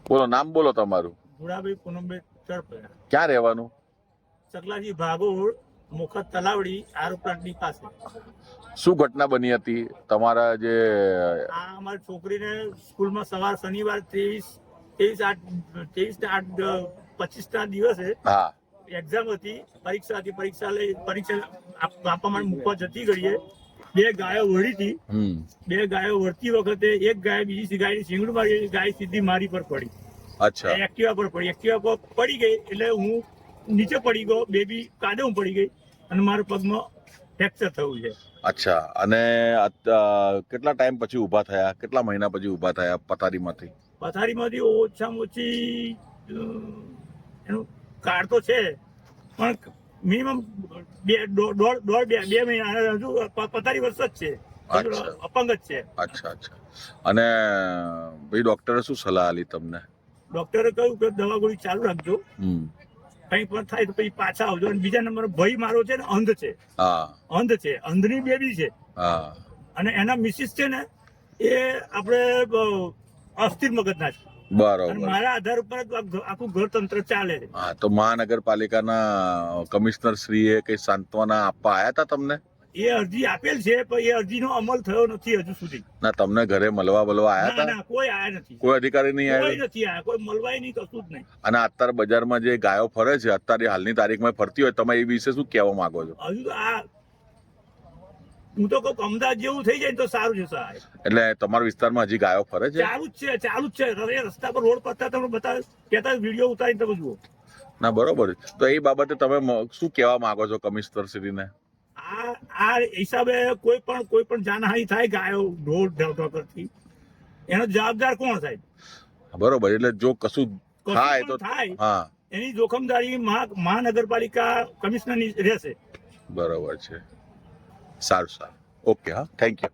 બોલો, નામ બોલો તમારું. ભુડાભાઈ પૂનમભાઈ ચરપરા, ક્યાં રહેવાનું? ચકલાજી ભાગોળ, મુખત તલાવડી, આરો પ્લાન્ટની પાસે. શું ઘટના બની હતી તમારા જે? આ અમારી છોકરીને સ્કૂલમાં સવાર શનિવાર 23/8/25 ના દિવસે હા એક્ઝામ હતી, પરીક્ષા હતી. પરીક્ષા આપવા માટે મૂકવા જતી ઘડીએ 2 ગાયો વળી હતી. 2 ગાયો વળતી વખતે એક ગાય બીજી ગાયની શીંગડું મારી, ગાય સીધી મારી પર પડી. અચ્છા. એક્ટિવા પર પડી. એક્ટિવા પર પડી ગઈ એટલે હું નીચે પડી ગયો, બેબી કાદવ પડી ગઈ અને મારા પગમાં ફ્રેક્ચર થયું છે. અચ્છા. અને કેટલા ટાઈમ પછી ઊભા થયા? કેટલા મહિના પછી ઊભા થયા પથારીમાંથી? પથારીમાંથી ઓછામાં ઓછી એનું કાર્ડ તો છે, પણ મિનિમમ 2 મહિના, હજુ પથારી વર્ષ જ છે, અપંગ જ છે. અચ્છા અચ્છા. અને ભાઈ ડોક્ટરે શું સલાહ આલી તમને? ડોક્ટરે કહ્યું કે દવા ગોળી ચાલુ રાખજો, કઈ પણ થાય તો પછી પાછા આવજો. અને બીજા નંબર ભાઈ મારો છે ને અંધ છે. અંધ છે, અંધની બેબી છે. અને એના મિસિસ છે ને એ આપણે અસ્થિર મગજના છે. બરોબર. મારા આધાર ઉપર આખું ઘર તંત્ર ચાલે છે. હા, તો મહાનગરપાલિકાના કમિશનર શ્રીએ કઈ સાંત્વના આપવા આયા હતા તમને? એ અરજી આપેલ છે, પણ એ અરજીનો અમલ થયો નથી હજુ સુધી. ના, તમને ઘરે મળવા આયા હતા? ના, કોઈ આયા નથી. કોઈ અધિકારી નહીં આવ્યો? કોઈ નથી આયા, કોઈ મળવાય નહીં, કશું જ નહીં. અને અત્યારે બજારમાં જે ગાયો ફરે છે, અત્યારે હાલની તારીખમાં ફરતી હોય, તમે એ વિશે શું કહેવા માંગો છો? હજુ તો હું તો કહું અમદાવાદ જેવું થઈ જાય તો સારું છે સાહેબ. એટલે તમારા વિસ્તારમાં હજી ગાયો ફરે છે? ચાલુ જ છે. રસ્તા પર રોડ પડતા તમને બતાવે, કેતા વિડીયો ઉતારીને તમે જુઓ. ના, બરોબર. તો એ બાબતે તમે શું કહેવા માંગો છો કમિશનર શ્રીને? આ હિસાબે કોઈ પણ જાનહાનિ થાય ગાયો ઢોર કરતી, એનો જવાબદાર કોણ સાહેબ? બરોબર. એટલે જો કશું થાય તો હા, એની જોખમદારી મહાનગરપાલિકા કમિશનરની રહેશે. બરોબર છે. સારું. ઓકે. હા, થેન્ક યુ.